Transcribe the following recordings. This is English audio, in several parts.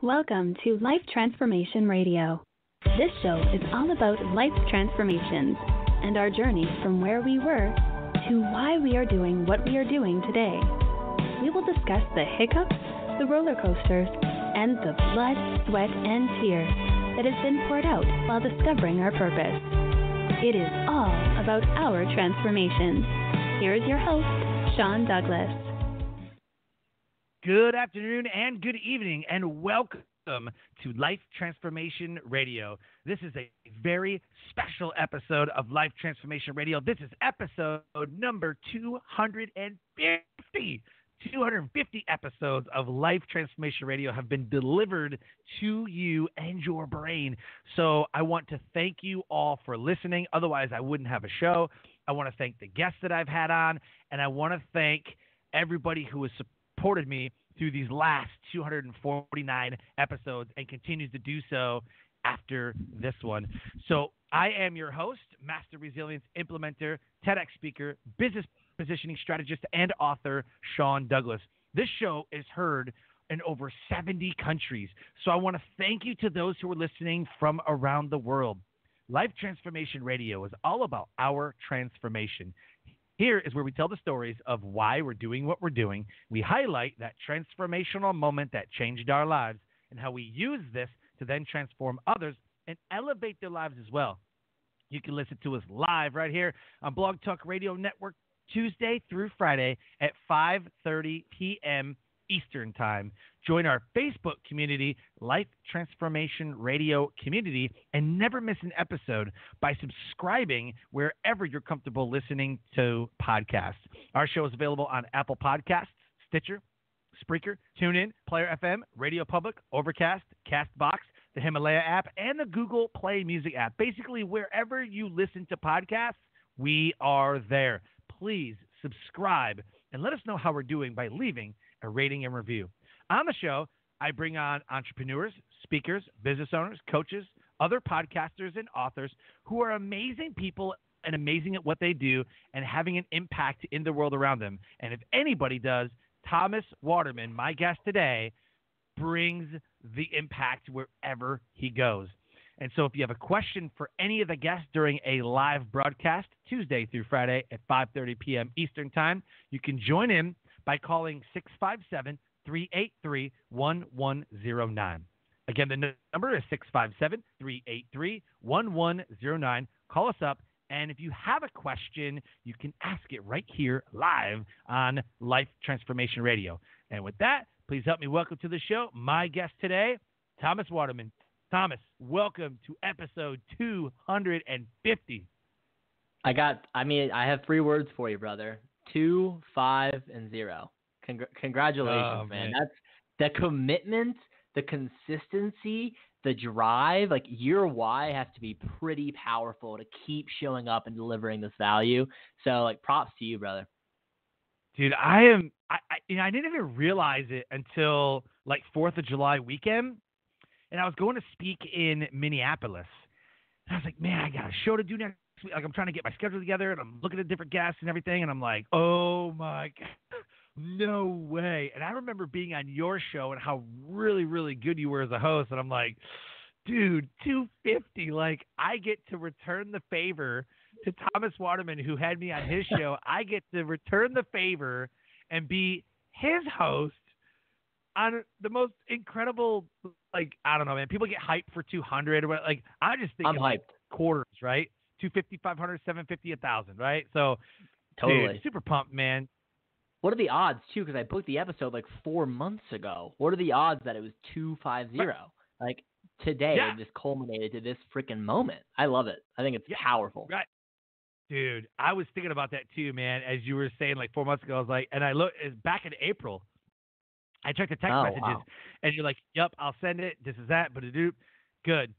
Welcome to Life Transformation Radio. This show is all about life transformations and our journey from where we were to why we are doing what we are doing today. We will discuss the hiccups, the roller coasters, and the blood, sweat, and tears that has been poured out while discovering our purpose. It is all about our transformations. Here is your host, Sean Douglas. Good afternoon and good evening, and welcome to Life Transformation Radio. This is a very special episode of Life Transformation Radio. This is episode number 250. 250 episodes of Life Transformation Radio have been delivered to you and your brain. So I want to thank you all for listening. Otherwise, I wouldn't have a show. I want to thank the guests that I've had on, and I want to thank everybody who has supported me through these last 249 episodes and continues to do so after this one. So I am your host, Master Resilience Implementer, TEDx speaker, business positioning strategist, and author, Sean Douglas. This show is heard in over 70 countries. So I want to thank you to those who are listening from around the world. Life Transformation Radio is all about our transformation. Here is where we tell the stories of why we're doing what we're doing. We highlight that transformational moment that changed our lives and how we use this to then transform others and elevate their lives as well. You can listen to us live right here on Blog Talk Radio Network Tuesday through Friday at 5:30 p.m. Eastern Time. Join our Facebook community, Life Transformation Radio Community, and never miss an episode by subscribing wherever you're comfortable listening to podcasts. Our show is available on Apple Podcasts, Stitcher, Spreaker, TuneIn, Player FM, Radio Public, Overcast, CastBox, the Himalaya app, and the Google Play Music app. Basically, wherever you listen to podcasts, we are there. Please subscribe and let us know how we're doing by leaving a rating and review. On the show, I bring on entrepreneurs, speakers, business owners, coaches, other podcasters, and authors who are amazing people and amazing at what they do and having an impact in the world around them. And if anybody does, Thomas Waterman, my guest today, brings the impact wherever he goes. And so if you have a question for any of the guests during a live broadcast, Tuesday through Friday at 5:30 p.m. Eastern Time, you can join in by calling 657-383-1109. Again, the number is 657-383-1109. Call us up, and if you have a question, you can ask it right here live on Life Transformation Radio. And with that, please help me welcome to the show my guest today, Thomas Waterman. Thomas, welcome to episode 250. I have 3 words for you, brother. 2, 5, and 0. Congratulations, man. That's the commitment, the consistency, the drive. Like, your why has to be pretty powerful to keep showing up and delivering this value. So, like, props to you, brother. Dude, I didn't even realize it until like 4th of July weekend. And I was going to speak in Minneapolis. And I was like, man, I got a show to do next week. Like, I'm trying to get my schedule together, and I'm looking at different guests and everything. And I'm like, oh, my God, no way. And I remember being on your show and how really, really good you were as a host. And I'm like, dude, 250. Like, I get to return the favor to Thomas Waterman, who had me on his show. I get to return the favor and be his host on the most incredible, like, I don't know, man. People get hyped for 200 or what. Like, I just think I'm hyped. Quarters, right? 250, 500, 750, 1,000, right? So, totally. Dude, super pumped, man. What are the odds, too? Because I booked the episode like 4 months ago. What are the odds that it was 250? Right. Like, today, it just culminated to this freaking moment. I love it. I think it's powerful. Right. Dude, I was thinking about that, too, man. As you were saying, like, 4 months ago, I was like, and I look, it's back in April. I checked the text messages, and you're like, yep, I'll send it. This is that. But good.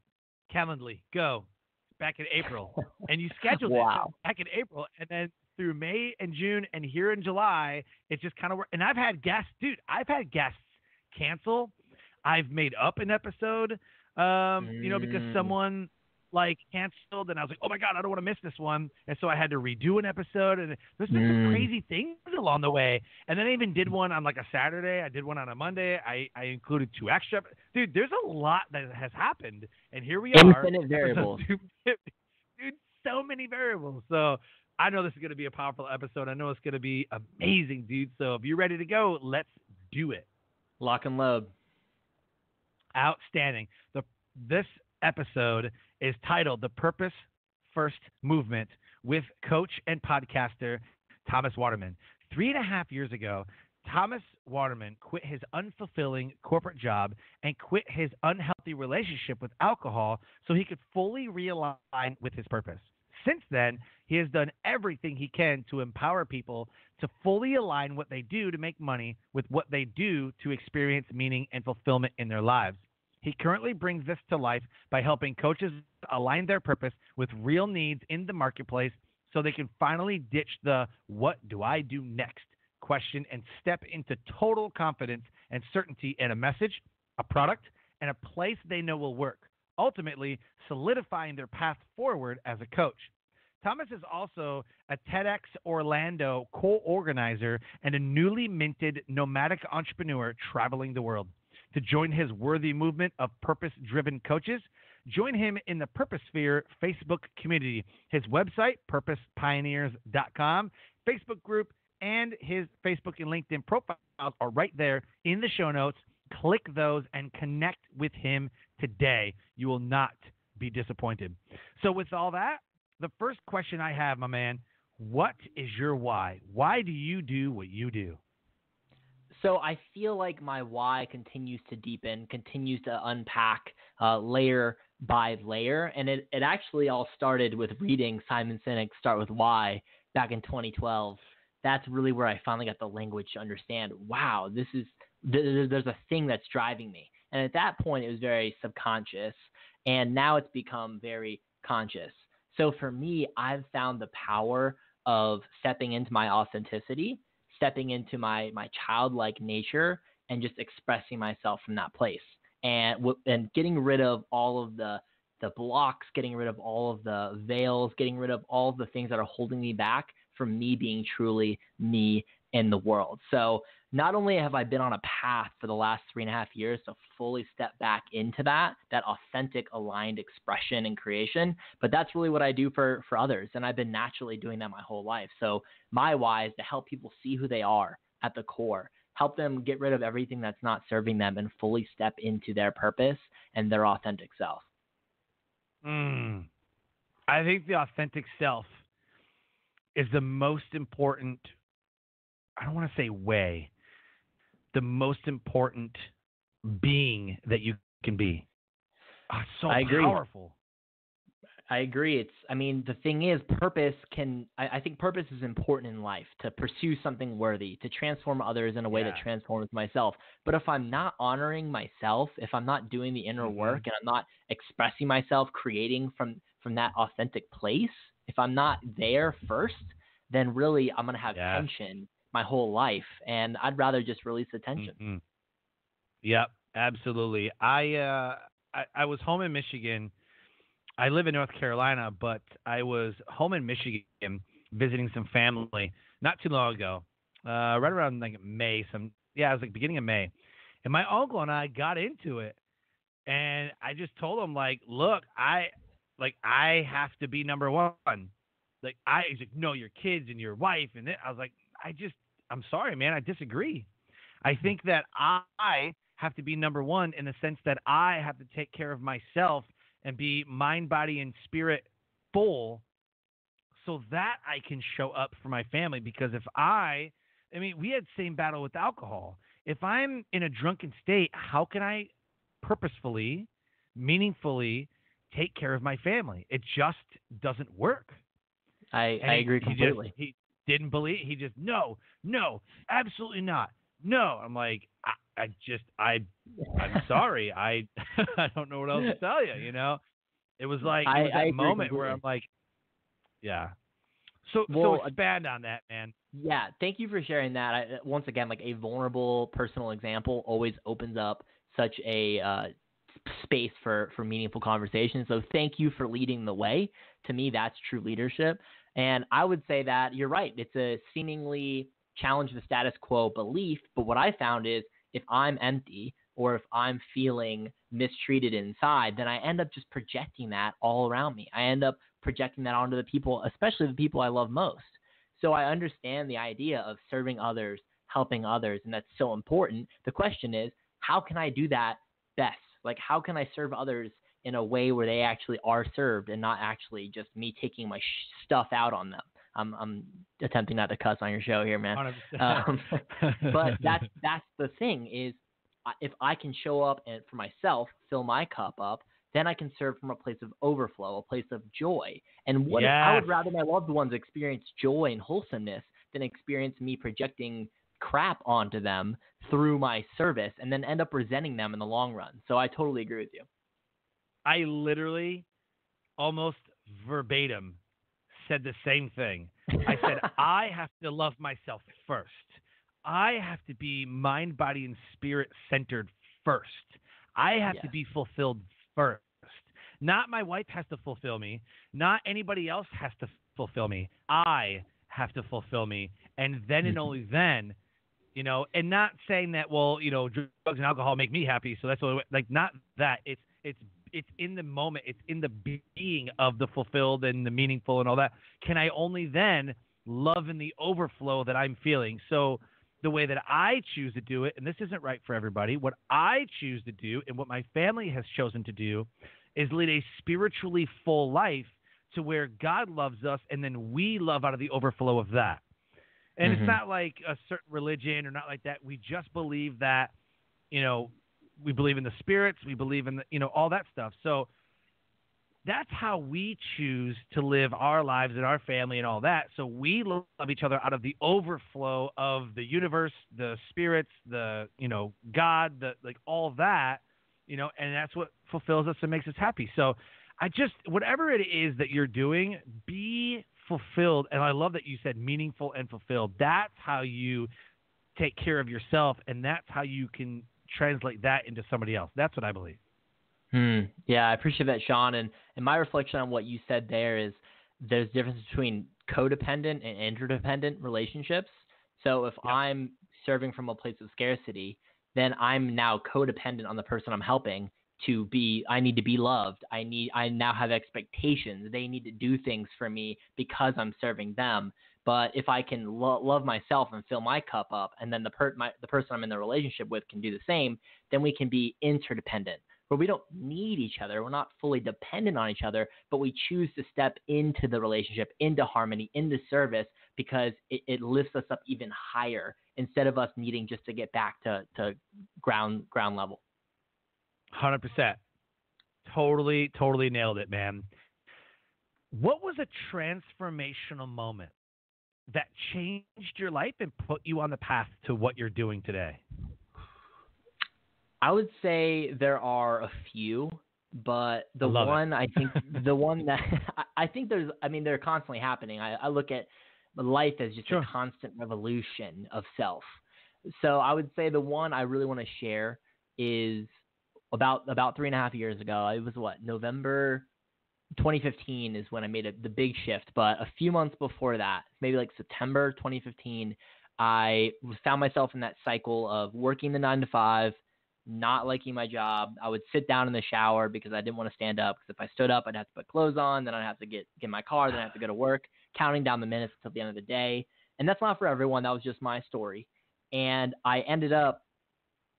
Calendly, go. Back in April. And you scheduled it back in April. And then through May and June and here in July, it just kind of worked. And I've had guests cancel. I've made up an episode, because someone like canceled, and I was like, oh my God, I don't want to miss this one. And so I had to redo an episode, and there's been some crazy things along the way. And then I even did one on like a Saturday. I did one on a Monday. I included 2 extra. Dude, there's a lot that has happened, and here we are. Infinite variables. Dude, so many variables. So I know this is going to be a powerful episode. I know it's going to be amazing, dude. So if you're ready to go, let's do it. Lock and load. Outstanding. This episode is titled The Purpose First Movement with coach and podcaster Thomas Waterman. 3.5 years ago, Thomas Waterman quit his unfulfilling corporate job and quit his unhealthy relationship with alcohol so he could fully realign with his purpose. Since then, he has done everything he can to empower people to fully align what they do to make money with what they do to experience meaning and fulfillment in their lives. He currently brings this to life by helping coaches align their purpose with real needs in the marketplace so they can finally ditch the "what do I do next?" question and step into total confidence and certainty in a message, a product, and a place they know will work, ultimately solidifying their path forward as a coach. Thomas is also a TEDxOrlando Co-Organizer and a newly minted nomadic entrepreneur traveling the world. To join his worthy movement of purpose-driven coaches, join him in the Purposphere Facebook Community. His website, purposepioneers.com, Facebook group, and his Facebook and LinkedIn profiles are right there in the show notes. Click those and connect with him today. You will not be disappointed. So with all that, the first question I have, my man, what is your why? Why do you do what you do? So I feel like my why continues to deepen, continues to unpack layer by layer. And it actually all started with reading Simon Sinek's Start With Why back in 2012. That's really where I finally got the language to understand, wow, there's a thing that's driving me. And at that point, it was very subconscious. And now it's become very conscious. So for me, I've found the power of stepping into my authenticity, stepping into my childlike nature, and just expressing myself from that place, and getting rid of all of the blocks, getting rid of all of the veils, getting rid of all of the things that are holding me back from me being truly me in the world. So not only have I been on a path for the last 3.5 years to fully step back into that authentic, aligned expression and creation, but that's really what I do for others. And I've been naturally doing that my whole life. So my why is to help people see who they are at the core, help them get rid of everything that's not serving them and fully step into their purpose and their authentic self. I think the authentic self is the most important, I don't want to say way, the most important being that you can be. Oh, it's so powerful. I agree. The thing is, I think purpose is important in life, to pursue something worthy, to transform others in a way that transforms myself. But if I'm not honoring myself, if I'm not doing the inner work and I'm not expressing myself, creating from that authentic place, if I'm not there first, then really I'm going to have tension my whole life, and I'd rather just release the tension. Yep, absolutely. I was home in Michigan. I live in North Carolina, but I was home in Michigan visiting some family not too long ago, right around like May. It was like beginning of May, and my uncle and I got into it, and I just told him, like, look, I have to be number one. He's like, no, your kids and your wife, and I was like, I'm sorry, man, I disagree. I think that I have to be number one in the sense that I have to take care of myself and be mind, body, and spirit full so that I can show up for my family. Because if we had the same battle with alcohol. If I'm in a drunken state, how can I purposefully, meaningfully take care of my family? It just doesn't work. I agree completely. He didn't believe. He just, no, absolutely not. No. I'm like, I'm sorry. I don't know what else to tell you, you know? It was like that moment where I'm like, yeah. So expand on that, man. Yeah, thank you for sharing that. Once again, like, a vulnerable personal example always opens up such a space for meaningful conversations. So thank you for leading the way. To me, that's true leadership. And I would say that you're right. It's a seemingly challenge the status quo belief. But what I found is if I'm empty or if I'm feeling mistreated inside, then I end up just projecting that all around me. I end up projecting that onto the people, especially the people I love most. So I understand the idea of serving others, helping others, and that's so important. The question is, how can I do that best? Like, how can I serve others in a way where they actually are served and not actually just me taking my stuff out on them? I'm attempting not to cuss on your show here, man. But that's the thing is, if I can show up and for myself, fill my cup up, then I can serve from a place of overflow, a place of joy. And what if I would rather my loved ones experience joy and wholesomeness than experience me projecting crap onto them through my service and then end up resenting them in the long run. So I totally agree with you. I literally almost verbatim said the same thing. I said, I have to love myself first. I have to be mind, body, and spirit centered first. I have to be fulfilled first. Not my wife has to fulfill me. Not anybody else has to fulfill me. I have to fulfill me. And then and only then, you know, and not saying that, well, you know, drugs and alcohol make me happy. So that's what, like, not that. It's in the moment. It's in the being of the fulfilled and the meaningful and all that. Can I only then love in the overflow that I'm feeling? So the way that I choose to do it, and this isn't right for everybody, what I choose to do and what my family has chosen to do is lead a spiritually full life to where God loves us and then we love out of the overflow of that. And it's not like a certain religion or not like that. We just believe that, you know, we believe in the spirits, we believe in the, you know, all that stuff. So that's how we choose to live our lives and our family and all that. So we love each other out of the overflow of the universe, the spirits, the, you know, God, the, like all that, you know, and that's what fulfills us and makes us happy. So I just, whatever it is that you're doing, be fulfilled. And I love that you said meaningful and fulfilled. That's how you take care of yourself. And that's how you can translate that into somebody else. That's what I believe. Yeah, I appreciate that, Sean. And my reflection on what you said there is there's a difference between codependent and interdependent relationships. So if I'm serving from a place of scarcity, then I'm now codependent on the person I'm helping to be, I need to be loved. I now have expectations. They need to do things for me because I'm serving them. But if I can love myself and fill my cup up, and then the person I'm in the relationship with can do the same, then we can be interdependent, where we don't need each other. We're not fully dependent on each other, but we choose to step into the relationship, into harmony, into service, because it lifts us up even higher instead of us needing just to get back to ground level. 100%. Totally nailed it, man. What was a transformational moment that changed your life and put you on the path to what you're doing today? I would say there are a few, but the one that I think they're constantly happening. I look at life as just a constant revolution of self. So I would say the one I really want to share is about 3.5 years ago. It was November 2015 is when I made the big shift. But a few months before that, maybe like September 2015, I found myself in that cycle of working the 9 to 5, not liking my job. I would sit down in the shower because I didn't want to stand up, because if I stood up, I'd have to put clothes on, then I'd have to get in my car, then I'd have to go to work, counting down the minutes until the end of the day. And that's not for everyone. That was just my story. And I ended up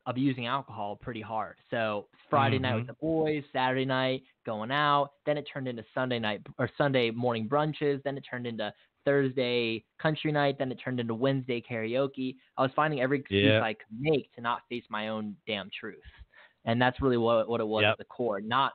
abusing alcohol pretty hard. So Friday night with the boys, Saturday night going out, then it turned into Sunday night or Sunday morning brunches, then it turned into Thursday country night, then it turned into Wednesday karaoke. I was finding every excuse I could make to not face my own damn truth. And that's really what it was at the core, not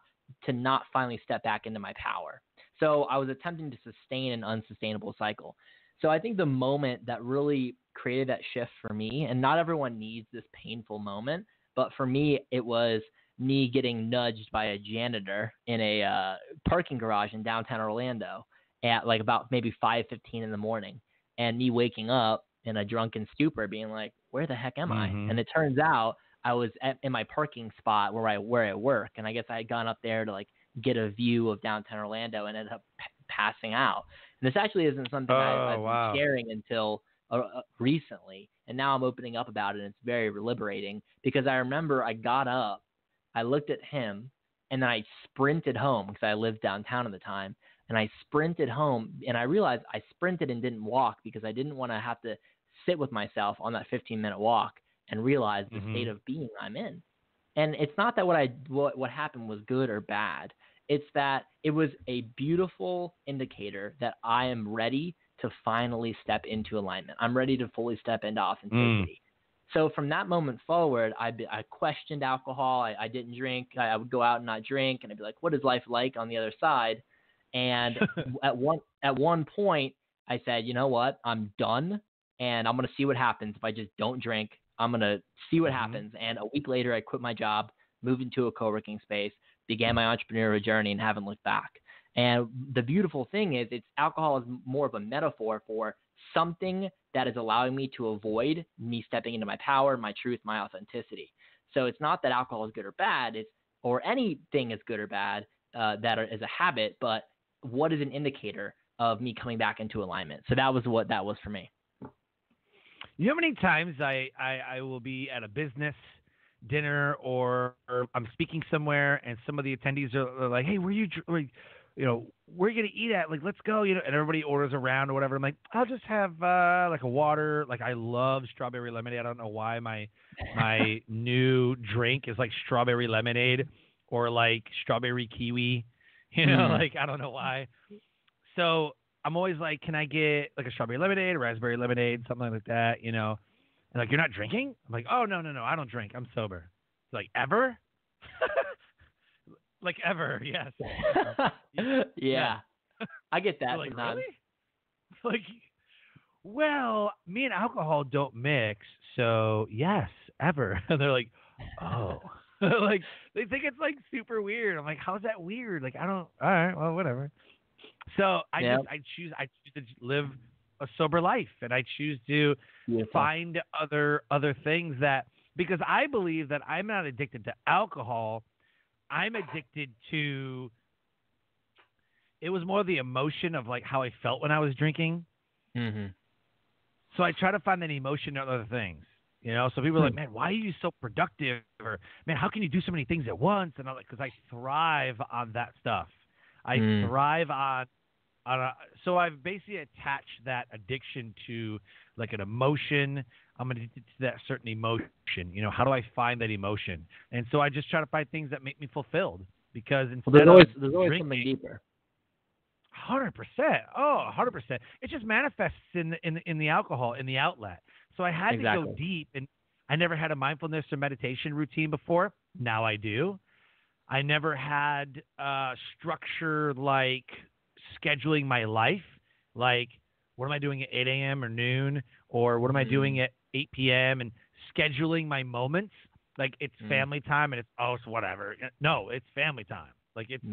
finally step back into my power. So I was attempting to sustain an unsustainable cycle. So I think the moment that really created that shift for me, and not everyone needs this painful moment, but for me, it was me getting nudged by a janitor in a parking garage in downtown Orlando at like about maybe 5:15 in the morning, and me waking up in a drunken stupor being like, where the heck am I? And it turns out in my parking spot where I work, and I guess I had gone up there to like get a view of downtown Orlando and ended up passing out. And this actually isn't something I've been sharing until recently, and now I'm opening up about it, and it's very liberating because I remember I got up, I looked at him, and then I sprinted home because I lived downtown at the time, and I sprinted home, and I realized I sprinted and didn't walk because I didn't want to have to sit with myself on that 15-minute walk and realize the state of being I'm in. And it's not that what happened was good or bad. It's that it was a beautiful indicator that I am ready to finally step into alignment. I'm ready to fully step into authenticity. So from that moment forward, I questioned alcohol. I didn't drink. I would go out and not drink, and I'd be like, what is life like on the other side? And at one point, I said, you know what? I'm done, and I'm going to see what happens if I just don't drink. I'm going to see what happens. And a week later, I quit my job, moved into a co-working space, began my entrepreneurial journey, and haven't looked back. And the beautiful thing is alcohol is more of a metaphor for something that is allowing me to avoid me stepping into my power, my truth, my authenticity. So it's not that alcohol is good or bad, or anything is good or bad that is a habit, but what is an indicator of me coming back into alignment? So that was what that was for me. You know how many times I will be at a business dinner or I'm speaking somewhere and some of the attendees are like, hey, where you going to eat at? Like, let's go, and everybody orders around or whatever. I'm like, I'll just have like a water. Like, I love strawberry lemonade. I don't know why my new drink is like strawberry lemonade or like strawberry kiwi, like, I don't know why. So I'm always like, can I get like a strawberry lemonade, a raspberry lemonade, something like that, And like, you're not drinking? I'm like, oh, no, I don't drink. I'm sober. Like, ever? Like, ever, yes. Yeah. I get that like, sometimes. really? Like, well, me and alcohol don't mix, so yes, ever. And they're like, oh. Like, they think it's like super weird. I'm like, how's that weird? Like, I don't, all right, well, whatever. So I choose to live a sober life, and I choose to find other things because I believe that I'm not addicted to alcohol. I'm addicted to, it was more the emotion of like how I felt when I was drinking. So I try to find that emotion in other things, So people are like, man, why are you so productive? Or, man, how can you do so many things at once? And I'm like, because I thrive on that stuff. I thrive on so I've basically attached that addiction to like an emotion. I'm addicted to that certain emotion. How do I find that emotion? And so I just try to find things that make me fulfilled because there's always something deeper. 100%. Oh, 100%. It just manifests in the alcohol, in the outlet. So I had to go deep, and I never had a mindfulness or meditation routine before. Now I do. I never had structure like scheduling my life, like what am I doing at 8 a.m. or noon, or what am I doing at 8 p.m. and scheduling my moments. Like it's family time and it's whatever. No, it's family time. Like it's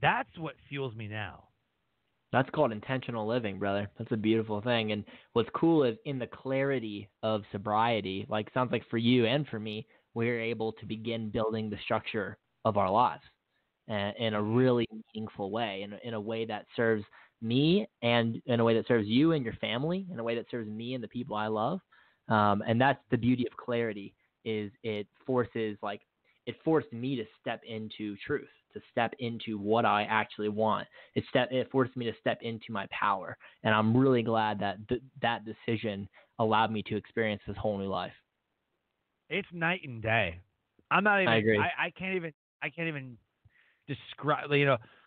that's what fuels me now. That's called intentional living, brother. That's a beautiful thing. And what's cool is in the clarity of sobriety, like sounds like for you and for me, we're able to begin building the structure of our lives in a really meaningful way, in a way that serves me and in a way that serves you and your family, in a way that serves me and the people I love. And that's the beauty of clarity is it forced me to step into truth, to step into what I actually want. It forced me to step into my power. And I'm really glad that that decision allowed me to experience this whole new life. It's night and day. I'm not even, I agree. I can't even describe,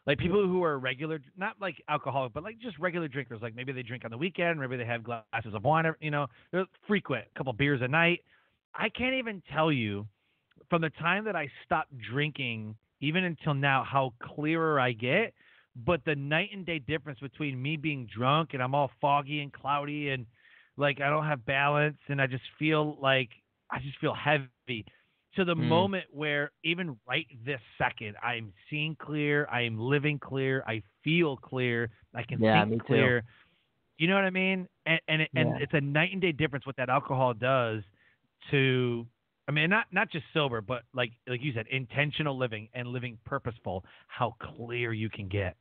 like people who are regular, not like alcoholic, but like just regular drinkers. Like maybe they drink on the weekend, maybe they have glasses of wine, they're frequent, a couple beers a night. I can't even tell you from the time that I stopped drinking, even until now, how clearer I get. But the night and day difference between me being drunk and I'm all foggy and cloudy and like I don't have balance and I just feel heavy, to the moment where even right this second, I'm seeing clear, I am living clear, I feel clear, I can think clear. Too. You know what I mean? And it's a night and day difference what that alcohol does to I mean, not just sober, but like you said, intentional living and living purposeful, how clear you can get.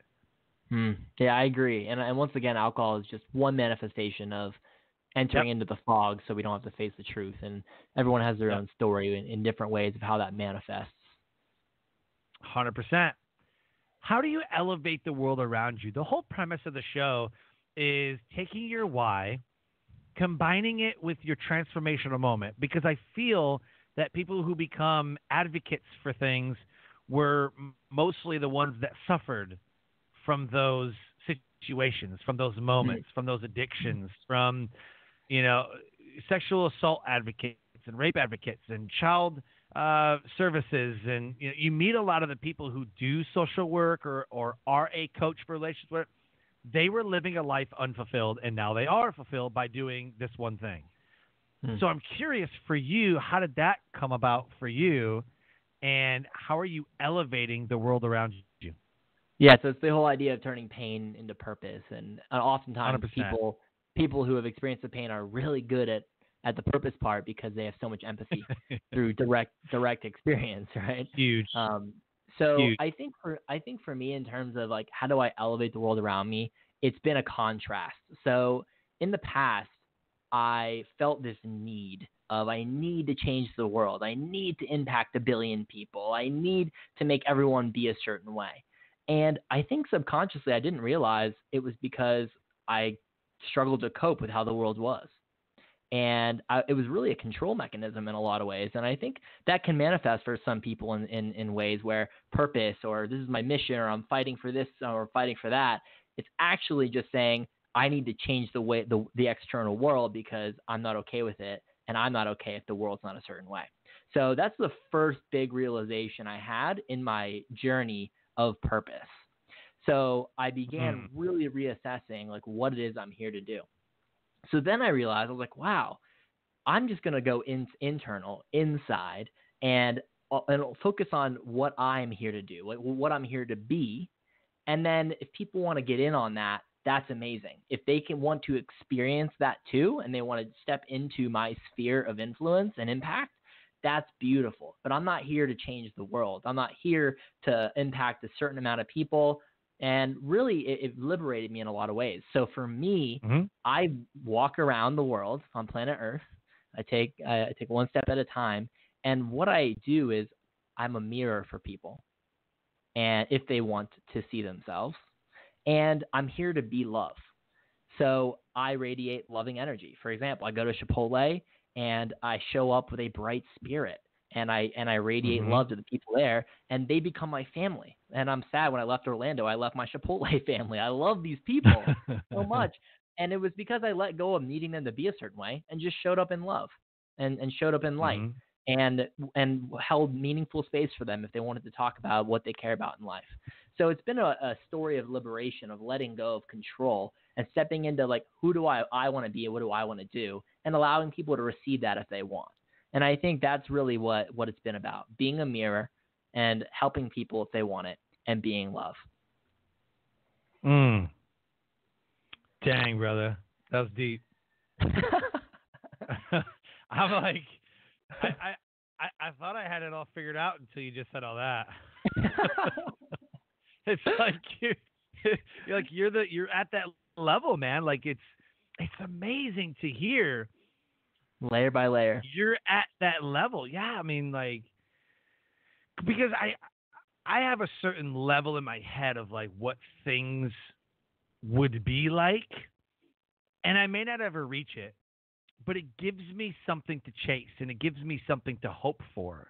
Yeah, I agree. And once again, alcohol is just one manifestation of entering into the fog, so we don't have to face the truth. And everyone has their own story in different ways of how that manifests. 100%. How do you elevate the world around you? The whole premise of the show is taking your why, combining it with your transformational moment, because I feel that people who become advocates for things were mostly the ones that suffered from those situations, from those moments, from those addictions, from, sexual assault advocates and rape advocates and child services. And you meet a lot of the people who do social work or are a coach for relationships. They were living a life unfulfilled, and now they are fulfilled by doing this one thing. So I'm curious for you, how did that come about for you, and how are you elevating the world around you? Yeah, so it's the whole idea of turning pain into purpose, and oftentimes 100%. people who have experienced the pain are really good at the purpose part because they have so much empathy through direct experience, right? Huge. Huge. I think for me, in terms of like how do I elevate the world around me, it's been a contrast. So in the past, I felt this need of I need to change the world. I need to impact 1 billion people. I need to make everyone be a certain way. And I think subconsciously I didn't realize it was because I struggled to cope with how the world was. And it was really a control mechanism in a lot of ways. And I think that can manifest for some people in ways where purpose, or this is my mission, or I'm fighting for this or fighting for that. It's actually just saying, I need to change the way the external world because I'm not okay with it, and I'm not okay if the world's not a certain way. So that's the first big realization I had in my journey of purpose. So I began really reassessing like what it is I'm here to do. So then I realized, I was like, wow, I'm just going to go inside, and focus on what I'm here to do, like what I'm here to be. And then if people want to get in on that, that's amazing. If they can want to experience that too, and they want to step into my sphere of influence and impact, that's beautiful. But I'm not here to change the world. I'm not here to impact a certain amount of people. And really, it liberated me in a lot of ways. So for me, I walk around the world on planet Earth. I take one step at a time. And what I do is I'm a mirror for people, and if they want to see themselves. And I'm here to be love. So I radiate loving energy. For example, I go to Chipotle and I show up with a bright spirit, and I radiate love to the people there, and they become my family. And I'm sad when I left Orlando, I left my Chipotle family. I love these people so much. And it was because I let go of needing them to be a certain way and just showed up in love and showed up in light and held meaningful space for them if they wanted to talk about what they care about in life. So it's been a story of liberation, of letting go of control and stepping into like, who do I want to be and what do I want to do, and allowing people to receive that if they want. And I think that's really what it's been about, being a mirror and helping people if they want it and being love. Dang, brother. That was deep. I'm like, I thought I had it all figured out until you just said all that. It's like you're at that level, man. Like it's amazing to hear. Layer by layer. You're at that level. Yeah, I mean, like, because I have a certain level in my head of like what things would be like, and I may not ever reach it, but it gives me something to chase, and it gives me something to hope for.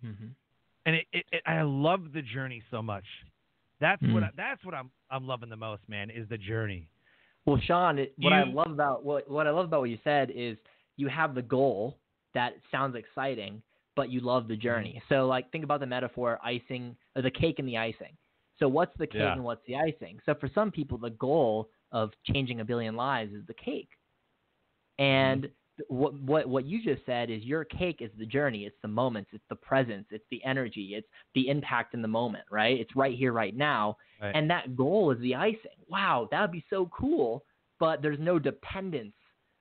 And I love the journey so much. That's what I'm loving the most, man, is the journey. Well, Sean, what I love about what you said is you have the goal that sounds exciting, but you love the journey. So, like, think about the metaphor icing, or the cake and the icing. So, what's the cake and what's the icing? So, for some people, the goal of changing 1 billion lives is the cake. And what you just said is your cake is the journey. It's the moments. It's the presence. It's the energy. It's the impact in the moment, right? It's right here, right now. Right. And that goal is the icing. Wow, that would be so cool, but there's no dependence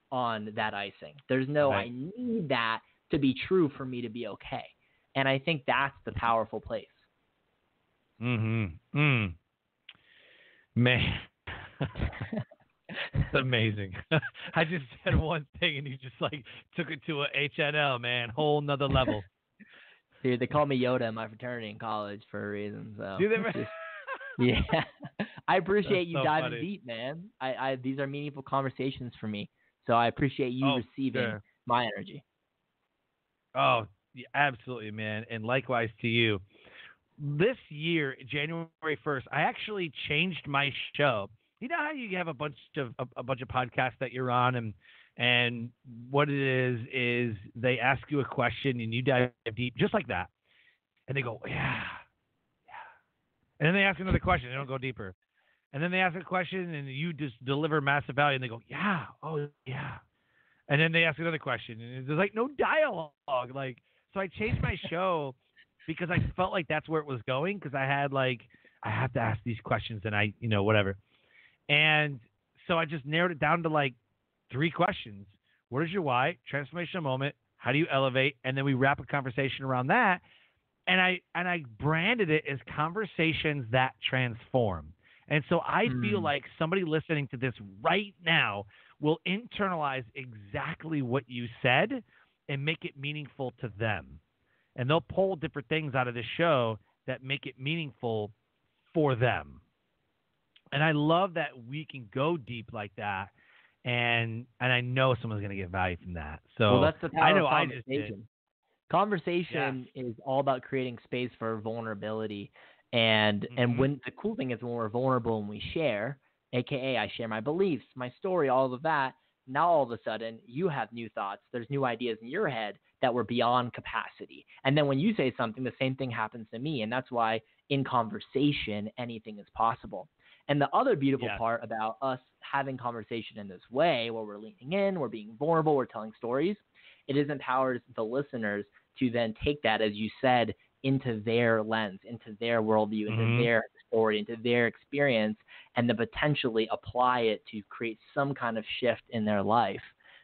on that icing. There's no, I need that to be true for me to be okay. And I think that's the powerful place. Mm-hmm. Man. It's amazing. I just said one thing and you just like took it to a HNL, man. Whole nother level. Dude, they call me Yoda in my fraternity in college for a reason. So do they? yeah. I appreciate you so diving funny. deep, man. These are meaningful conversations for me. So I appreciate you receiving my energy. Oh, yeah, absolutely, man. And likewise to you. This year, January 1st, I actually changed my show. You know how you have a bunch of podcasts that you're on, and what it is they ask you a question and you dive deep just like that, and they go, yeah, and then they ask another question, they don't go deeper, and then they ask a question and you just deliver massive value, and they go, yeah, oh yeah, and then they ask another question and there's like no dialogue, like, so I changed my show because I felt like that's where it was going, because I had like, I have to ask these questions and I, whatever. And so I just narrowed it down to like 3 questions. What is your why? Transformational moment. How do you elevate? And then we wrap a conversation around that. And I branded it as conversations that transform. And so I feel like somebody listening to this right now will internalize exactly what you said and make it meaningful to them. And they'll pull different things out of the show that make it meaningful for them. And I love that we can go deep like that, and I know someone's going to get value from that. So well, that's the power I know of I just did. Conversation is all about creating space for vulnerability, and when the cool thing is when we're vulnerable and we share, aka I share my beliefs, my story, all of that. Now all of a sudden you have new thoughts. There's new ideas in your head that were beyond capacity. And then when you say something, the same thing happens to me, and that's why in conversation anything is possible. And the other beautiful part about us having conversation in this way, where we're leaning in, we're being vulnerable, we're telling stories, it empowers the listeners to then take that, as you said, into their lens, into their worldview, into their story, into their experience, and then potentially apply it to create some kind of shift in their life.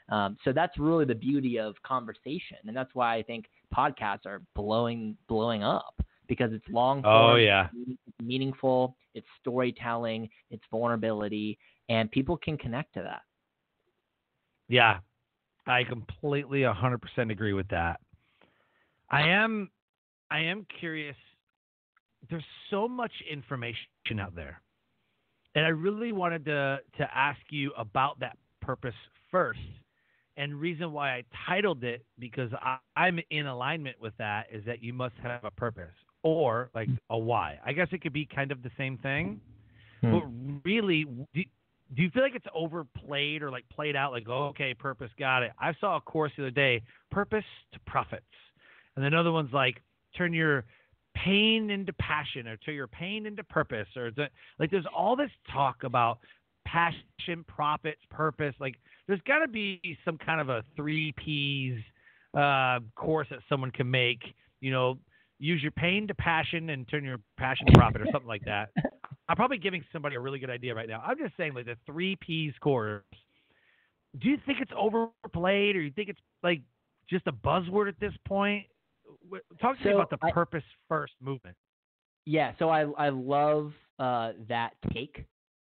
So that's really the beauty of conversation. And that's why I think podcasts are blowing up. Because it's long form, it's meaningful, it's storytelling, it's vulnerability, and people can connect to that. Yeah, I completely 100% agree with that. I am curious. There's so much information out there, and I really wanted to ask you about that purpose first. And reason why I titled it, because I'm in alignment with that, is that you must have a purpose or like a why. I guess it could be kind of the same thing, but really, do you feel like it's overplayed or like played out? Like, oh, okay, purpose, got it. I saw a course the other day, purpose to profits, and then other one's like turn your pain into passion, or turn your pain into purpose, or like there's all this talk about passion, profits, purpose. Like there's got to be some kind of a 3 Ps course that someone can make, use your pain to passion and turn your passion to profit, or something like that. I'm probably giving somebody a really good idea right now. I'm just saying, like, the 3 Ps course. Do you think it's overplayed, or you think it's like just a buzzword at this point? Talk to me about the purpose first movement. Yeah, so I love that take.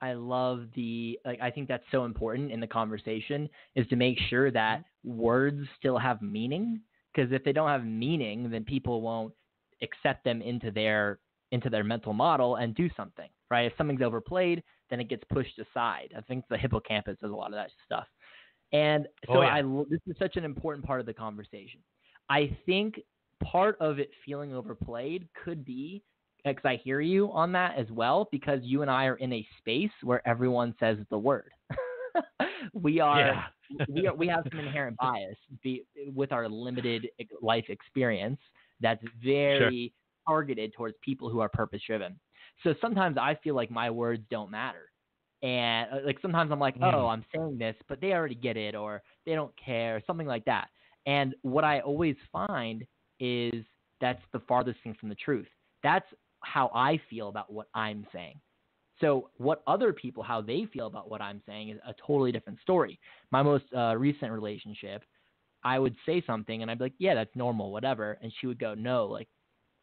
I love I think that's so important in the conversation, is to make sure that words still have meaning, because if they don't have meaning, then people won't accept them into their mental model and do something, right? If something's overplayed, then it gets pushed aside. I think the hippocampus does a lot of that stuff. And so this is such an important part of the conversation. I think part of it feeling overplayed could be, because I hear you on that as well, because you and I are in a space where everyone says the word. we have some inherent bias with our limited life experience that's very targeted towards people who are purpose driven. So sometimes I feel like my words don't matter. And like sometimes I'm like, oh, I'm saying this, but they already get it, or they don't care, something like that. And what I always find is that's the farthest thing from the truth. That's how I feel about what I'm saying. So what other people, how they feel about what I'm saying, is a totally different story. My most recent relationship, I would say something and I'd be like, yeah, that's normal, whatever. And she would go, no, like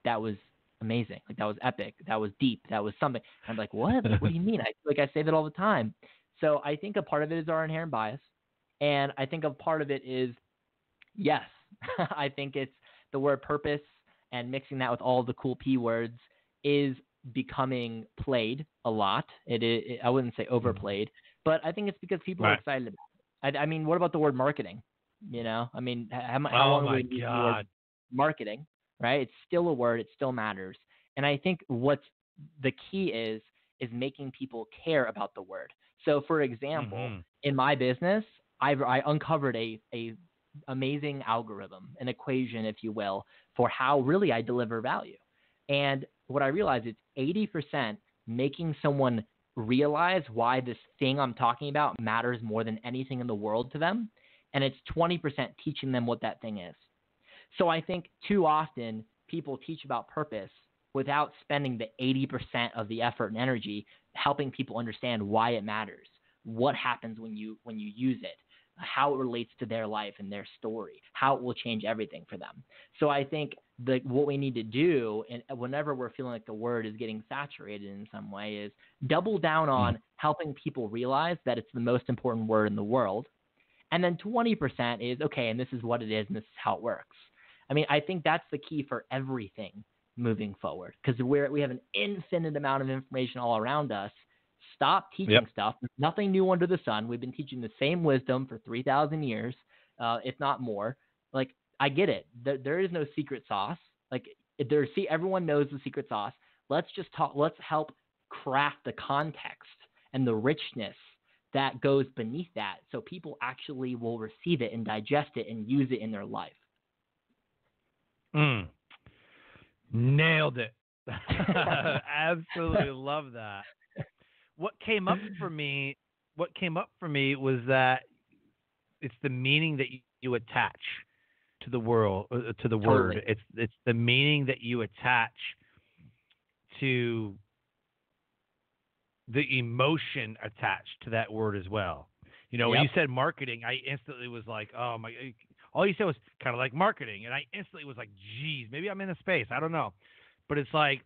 that was amazing. Like that was epic. That was deep. That was something. And I'm like, what? Like, what do you mean? I say that all the time. So I think a part of it is our inherent bias. And I think a part of it is, yes, I think it's the word purpose and mixing that with all the cool P words is becoming played a lot. I wouldn't say overplayed, but I think it's because people are excited about it. I mean, what about the word marketing? You know, I mean, how long have we used the word marketing, right? It's still a word. It still matters. And I think what's the key is making people care about the word. So, for example, in my business, I uncovered a amazing algorithm, an equation, if you will, for how really I deliver value. And what I realized is 80% making someone realize why this thing I'm talking about matters more than anything in the world to them. And it's 20% teaching them what that thing is. So I think too often people teach about purpose without spending the 80% of the effort and energy helping people understand why it matters, what happens when you use it, how it relates to their life and their story, how it will change everything for them. So I think what we need to do, and whenever we're feeling like the word is getting saturated in some way, is double down on helping people realize that it's the most important word in the world. And then 20% is, okay, and this is what it is, and this is how it works. I mean, I think that's the key for everything moving forward, because we have an infinite amount of information all around us. Stop teaching stuff. There's nothing new under the sun. We've been teaching the same wisdom for 3,000 years, if not more. Like, I get it. There is no secret sauce. Like, everyone knows the secret sauce. Let's just talk. Let's help craft the context and the richness that goes beneath that, so people actually will receive it and digest it and use it in their life. Nailed it. Absolutely love that. What came up for me was that it's the meaning that you attach to the word. It's the meaning that you attach to the emotion attached to that word as well. You know, when you said marketing, I instantly was like, oh my, all you said was kind of like marketing. And I instantly was like, geez, maybe I'm in a space. I don't know. But it's like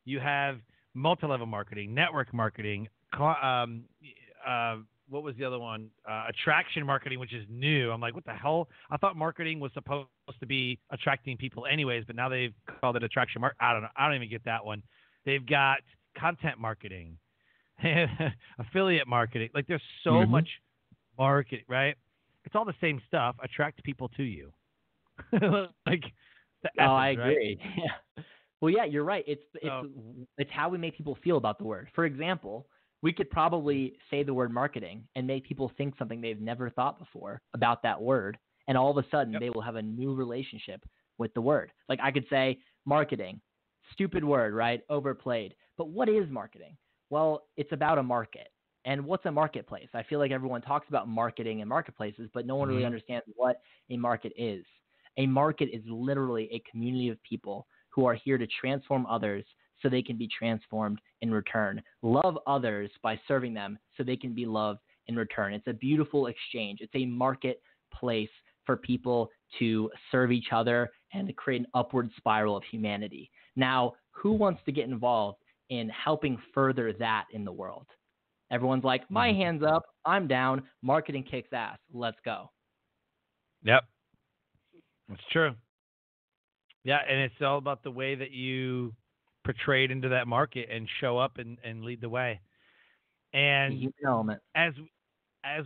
you have multi-level marketing, network marketing, what was the other one? Attraction marketing, which is new. I'm like, what the hell? I thought marketing was supposed to be attracting people anyways, but now they've called it attraction marketing. I don't know. I don't even get that one. They've got content marketing, affiliate marketing. Like, there's so much marketing, right? It's all the same stuff. Attract people to you. Like, the essence, I agree. Right? Yeah. Well, yeah, you're right. It's how we make people feel about the word. For example, we could probably say the word marketing and make people think something they've never thought before about that word, and all of a sudden they will have a new relationship with the word. Like, I could say marketing, stupid word, right? Overplayed. But what is marketing? Well, it's about a market. And what's a marketplace? I feel like everyone talks about marketing and marketplaces, but no one really understands what a market is. A market is literally a community of people who are here to transform others so they can be transformed in return. Love others by serving them so they can be loved in return. It's a beautiful exchange. It's a marketplace for people to serve each other and to create an upward spiral of humanity. Now, who wants to get involved in helping further that in the world? Everyone's like, my hand's up, I'm down, marketing kicks ass, let's go. Yep. That's true. Yeah, and it's all about the way that you portrayed into that market and show up and lead the way. And as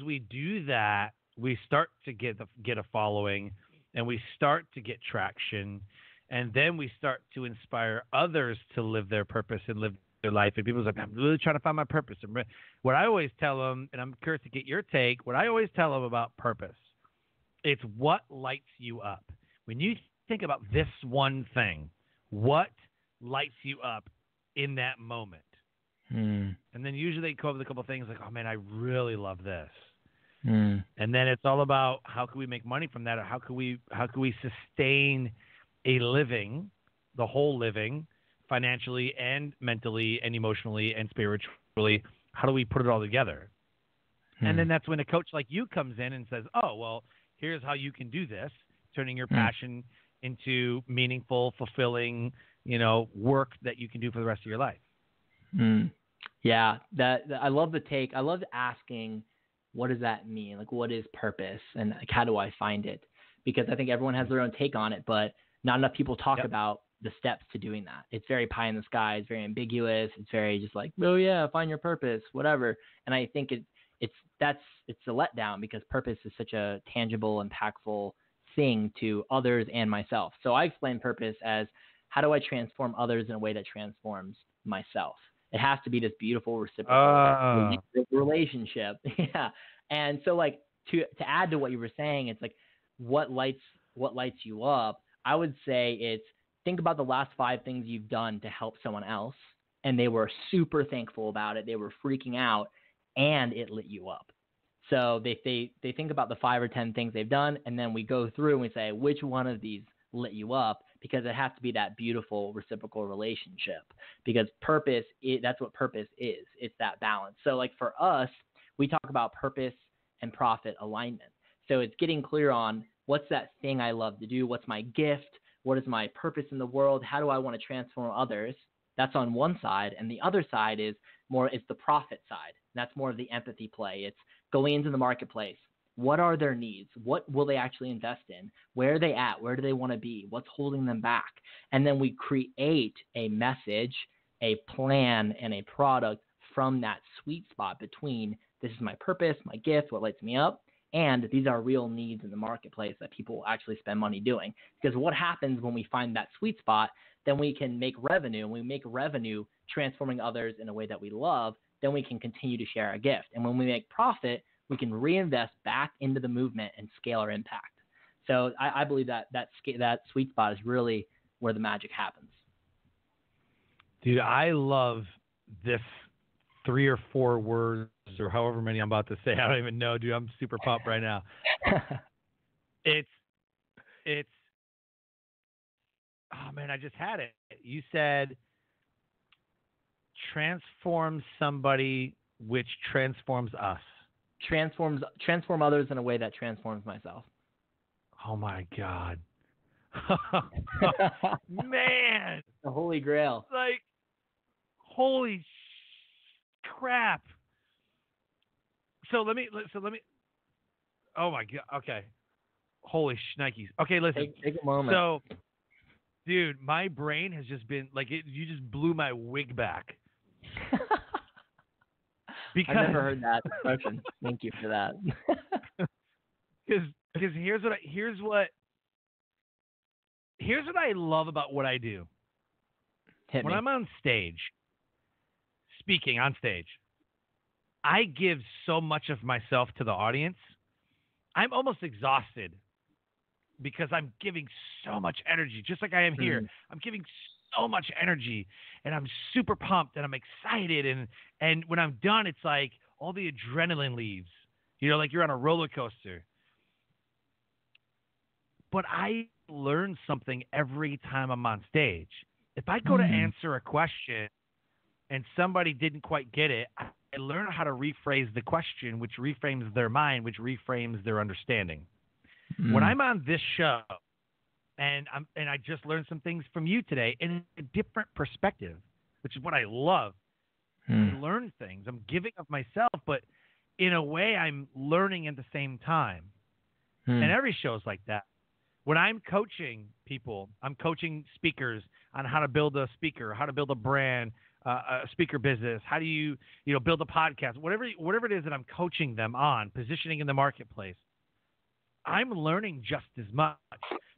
we do that, we start to get a following, and we start to get traction, and then we start to inspire others to live their purpose and live their life. And people's like, I'm really trying to find my purpose. What I always tell them, and I'm curious to get your take, what I always tell them about purpose, it's what lights you up. When you think about this one thing, what lights you up in that moment? And then usually they come up with a couple of things like, oh man, I really love this. And then it's all about how can we make money from that, or how can we sustain a living, the whole living, financially and mentally and emotionally and spiritually. How do we put it all together? And then that's when a coach like you comes in and says, oh, well, here's how you can do this. turning your passion into meaningful, fulfilling, work that you can do for the rest of your life. Yeah, I love the take. I love asking, what does that mean? Like, what is purpose, and like, how do I find it? Because I think everyone has their own take on it, but not enough people talk about the steps to doing that. It's very pie in the sky. It's very ambiguous. It's very just like, oh yeah, find your purpose, whatever. And I think it's a letdown because purpose is such a tangible, impactful thing to others and myself. So I explain purpose as, how do I transform others in a way that transforms myself? It has to be this beautiful reciprocal relationship. Yeah. And so like to add to what you were saying, it's like what lights you up. I would say it's, think about the last 5 things you've done to help someone else, and they were super thankful about it. They were freaking out, and it lit you up. So they think about the 5 or 10 things they've done, and then we go through and we say, which one of these lit you up? Because it has to be that beautiful reciprocal relationship. Because purpose, that's what purpose is. It's that balance. So like for us, we talk about purpose and profit alignment. So it's getting clear on what's that thing I love to do? What's my gift? What is my purpose in the world? How do I want to transform others? That's on one side. And the other side is the profit side. That's more of the empathy play. It's going into the marketplace. What are their needs? What will they actually invest in? Where are they at? Where do they want to be? What's holding them back? And then we create a message, a plan, and a product from that sweet spot between, this is my purpose, my gift, what lights me up, and these are real needs in the marketplace that people will actually spend money doing. Because what happens when we find that sweet spot, then we can make revenue. When we make revenue transforming others in a way that we love, then we can continue to share our gift. And when we make profit, we can reinvest back into the movement and scale our impact. So I believe that sweet spot is really where the magic happens. Dude, I love this 3 or 4 words or however many I'm about to say. I don't even know, dude. I'm super pumped right now. It's oh man, I just had it. You said transform somebody, which transforms us. Transform others in a way that transforms myself. Oh my God. Man. The Holy Grail. Like, holy crap. So let me, oh my God. Okay. Holy shnikes. Okay, listen. Take a moment. So, dude, my brain has just been, like, you just blew my wig back. Because I've never heard that expression. Thank you for that. Because here's what I love about what I do. When I'm on stage, speaking on stage, I give so much of myself to the audience. I'm almost exhausted because I'm giving so much energy, just like I am here. I'm giving so much energy, and I'm super pumped, and I'm excited, and when I'm done, it's like all the adrenaline leaves. Like you're on a roller coaster. But I learn something every time I'm on stage. If I go to answer a question and somebody didn't quite get it, I learn how to rephrase the question, which reframes their mind, which reframes their understanding. When I'm on this show, and I just learned some things from you today in a different perspective, which is what I love. I learn things. I'm giving of myself, but in a way I'm learning at the same time. And every show is like that. When I'm coaching people, I'm coaching speakers on how to build a speaker, how to build a brand, a speaker business, how do you build a podcast, whatever it is that I'm coaching them on, positioning in the marketplace. I'm learning just as much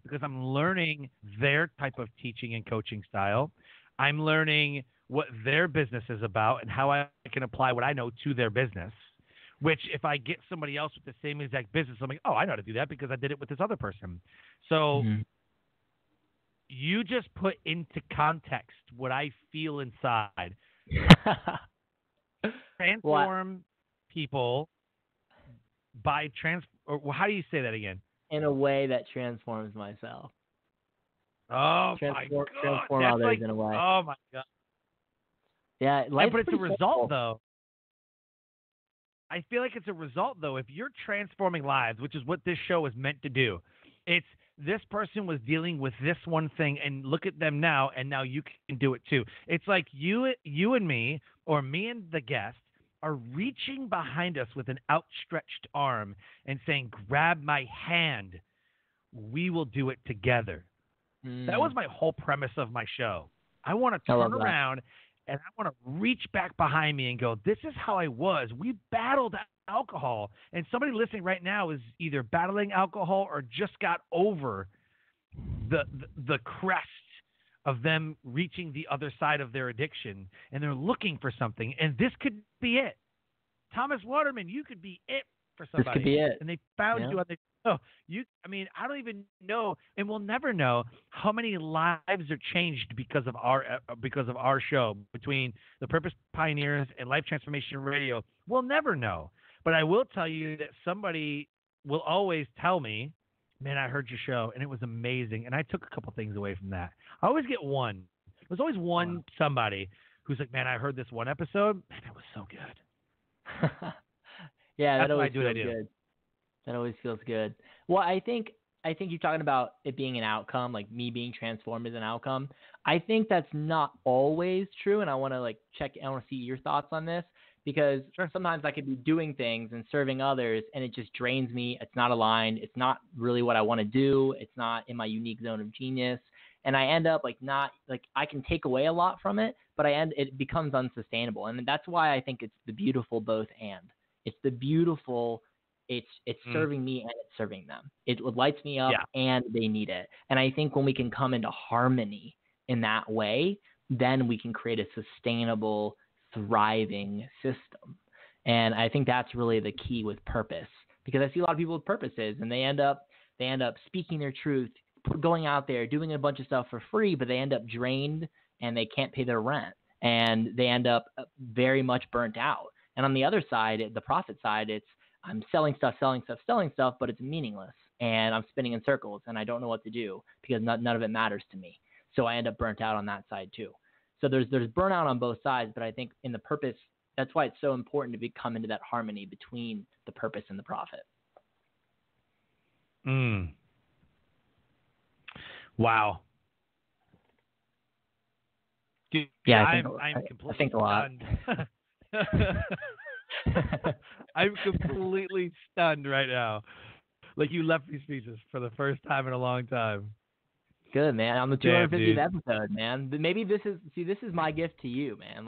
because I'm learning their type of teaching and coaching style. I'm learning what their business is about and how I can apply what I know to their business, which if I get somebody else with the same exact business, I'm like, oh, I know how to do that because I did it with this other person. So you just put into context what I feel inside. Transform people by or how do you say that again? In a way that transforms myself. Oh my God. Transform others in a way. Oh my God. Yeah, but it's a result though. I feel like it's a result though. If you're transforming lives, which is what this show is meant to do, it's this person was dealing with this one thing, and look at them now, and now you can do it too. It's like you and me, or me and the guest, are reaching behind us with an outstretched arm and saying, grab my hand. We will do it together. That was my whole premise of my show. I want to turn around and I want to reach back behind me and go, this is how I was. We battled alcohol. And somebody listening right now is either battling alcohol or just got over the crest of them reaching the other side of their addiction, and they're looking for something. And this could be it. Thomas Waterman, you could be it for somebody. This could be it. And they found you on the I don't even know, and we'll never know how many lives are changed because of our show, between the Purpose Pioneers and Life Transformation Radio. We'll never know. But I will tell you that somebody will always tell me, man, I heard your show and it was amazing. And I took a couple things away from that. I always get one. There's always one somebody who's like, man, I heard this one episode. Man, it was so good. Yeah, that always feels good. That always feels good. Well, I think you're talking about it being an outcome, like me being transformed as an outcome. I think that's not always true, and I want to see your thoughts on this, because sometimes I could be doing things and serving others, and it just drains me. It's not aligned. It's not really what I want to do. It's not in my unique zone of genius, and I end up I can take away a lot from it, but it becomes unsustainable, and that's why I think it's the beautiful both and. It's the beautiful. It's serving me and it's serving them. It lights me up and they need it. And I think when we can come into harmony in that way, then we can create a sustainable, thriving system. And I think that's really the key with purpose, because I see a lot of people with purposes and they end up speaking their truth, going out there, doing a bunch of stuff for free, but they end up drained and they can't pay their rent and they end up very much burnt out. And on the other side, the profit side, it's I'm selling stuff, but it's meaningless, and I'm spinning in circles, and I don't know what to do because none of it matters to me. So I end up burnt out on that side too. So there's burnout on both sides, but I think in the purpose, that's why it's so important to come into that harmony between the purpose and the profit. Wow. Dude, yeah, I'm completely I think a lot. I'm completely stunned right now. Like you left these pieces for the first time in a long time. Good, man. On the 250th episode, man. Maybe this is my gift to you, man.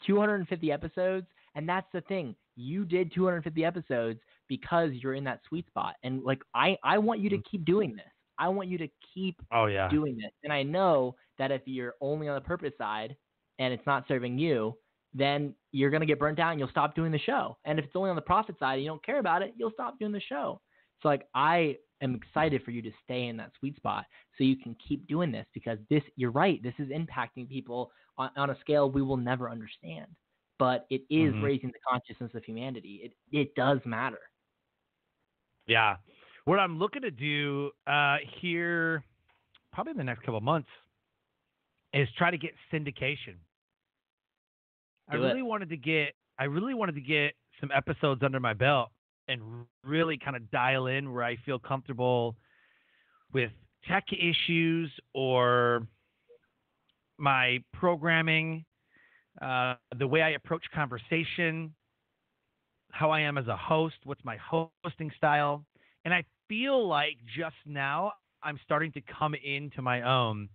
250 episodes, and that's the thing. You did 250 episodes because you're in that sweet spot. And I want you to keep doing this. I want you to keep doing this. And I know that if you're only on the purpose side and it's not serving you, then you're going to get burnt out and you'll stop doing the show. And if it's only on the profit side and you don't care about it, you'll stop doing the show. So I am excited for you to stay in that sweet spot so you can keep doing this, because you're right. This is impacting people on a scale we will never understand, but it is raising the consciousness of humanity. It does matter. Yeah. What I'm looking to do here probably in the next couple of months is try to get syndication. I really wanted to get some episodes under my belt and really kind of dial in where I feel comfortable with tech issues or my programming, the way I approach conversation, how I am as a host, what's my hosting style. And I feel like just now I'm starting to come into my own.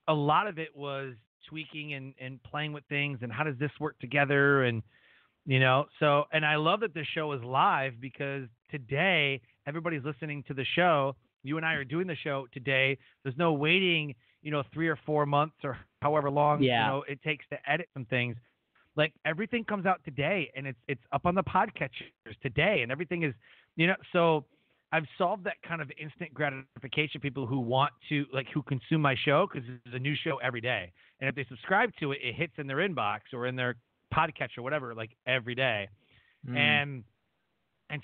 A lot of it was tweaking and playing with things and how does this work together, and and I love that the show is live, because today everybody's listening to the show. You and I are doing the show today. There's no waiting 3 or 4 months or however long it takes to edit some things. Like everything comes out today and it's up on the podcatchers today, and everything is so I've solved that kind of instant gratification, people who want to, who consume my show, because there's a new show every day. And if they subscribe to it, it hits in their inbox or in their podcatcher or whatever, every day. And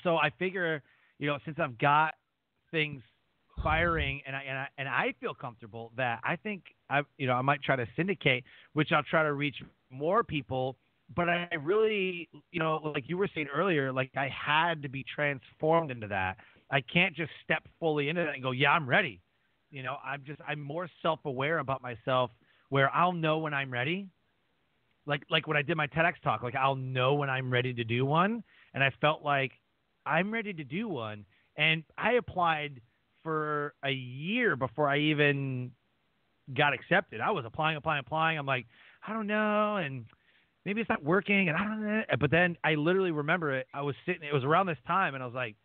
so I figure, since I've got things firing and I feel comfortable, that I think I might try to syndicate, which I'll try to reach more people. But I really, like you were saying earlier, I had to be transformed into that. I can't just step fully into that and go, yeah, I'm ready. You know, I'm more self-aware about myself where I'll know when I'm ready. Like when I did my TEDx talk, like I'll know when I'm ready to do one. And I felt like I'm ready to do one. And I applied for a year before I even got accepted. I was applying. I'm like, I don't know. And maybe it's not working. And I don't know. But then I literally remember it. I was sitting, it was around this time. And I was like,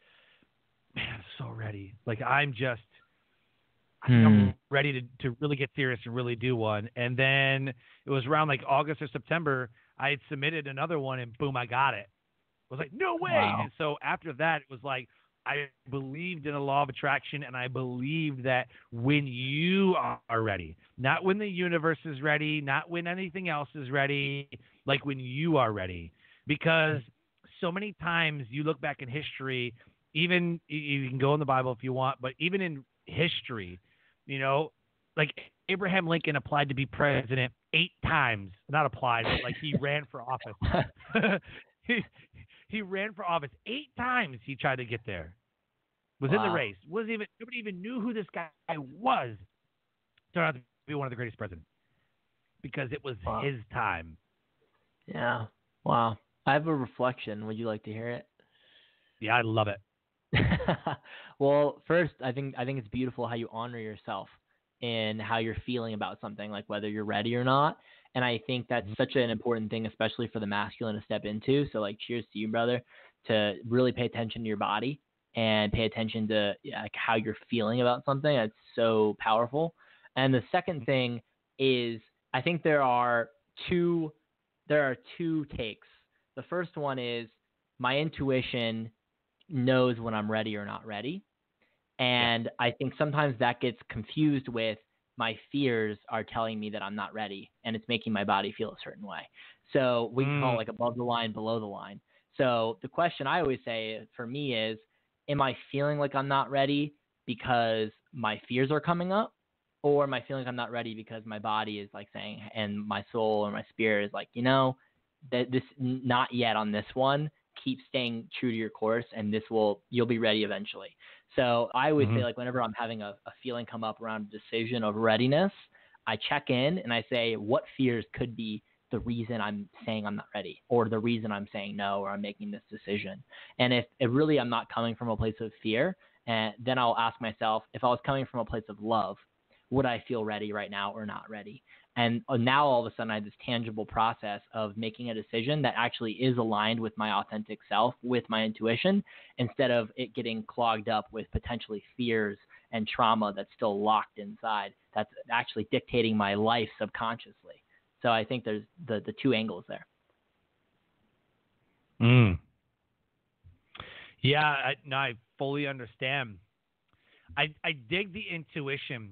man, I'm so ready. Like I think I'm ready to really get serious and really do one. And then it was around like August or September, I had submitted another one and boom, I got it. I was like, no way. Wow. And so after that, it was like, I believed in a law of attraction, and I believed that when you are ready, not when the universe is ready, not when anything else is ready, like when you are ready. Because so many times you look back in history, even you can go in the Bible if you want, but even in history, you know, like Abraham Lincoln applied to be president 8 times. Not applied, but like he ran for office. He ran for office 8 times. He tried to get there. Was in the race. Nobody even knew who this guy was. Turned out to be one of the greatest presidents because it was his time. Yeah. Wow. I have a reflection. Would you like to hear it? Yeah, I love it. Well, first, I think it's beautiful how you honor yourself and how you're feeling about something, like whether you're ready or not. And I think that's such an important thing, especially for the masculine to step into. So, like, cheers to you, brother, to really pay attention to your body and pay attention to like how you're feeling about something. That's so powerful. And the second thing is, I think there are two takes. The first one is my intuition knows when I'm ready or not ready. And I think sometimes that gets confused with my fears are telling me that I'm not ready, and it's making my body feel a certain way. So we can call it like above the line, below the line. So the question I always say for me is, am I feeling like I'm not ready because my fears are coming up? Or am I feeling like I'm not ready because my body is like saying, and my soul or my spirit is like, you know, that this not yet on this one, keep staying true to your course, and you'll be ready eventually. So I always say, like, whenever I'm having a feeling come up around a decision of readiness, I check in and I say, what fears could be the reason I'm saying I'm not ready, or the reason I'm saying no, or I'm making this decision. And if really I'm not coming from a place of fear, and then I'll ask myself, if I was coming from a place of love, would I feel ready right now or not ready? And now all of a sudden I have this tangible process of making a decision that actually is aligned with my authentic self, with my intuition, instead of it getting clogged up with potentially fears and trauma that's still locked inside, that's actually dictating my life subconsciously. So I think there's the 2 angles there. Yeah, I fully understand. I dig the intuition.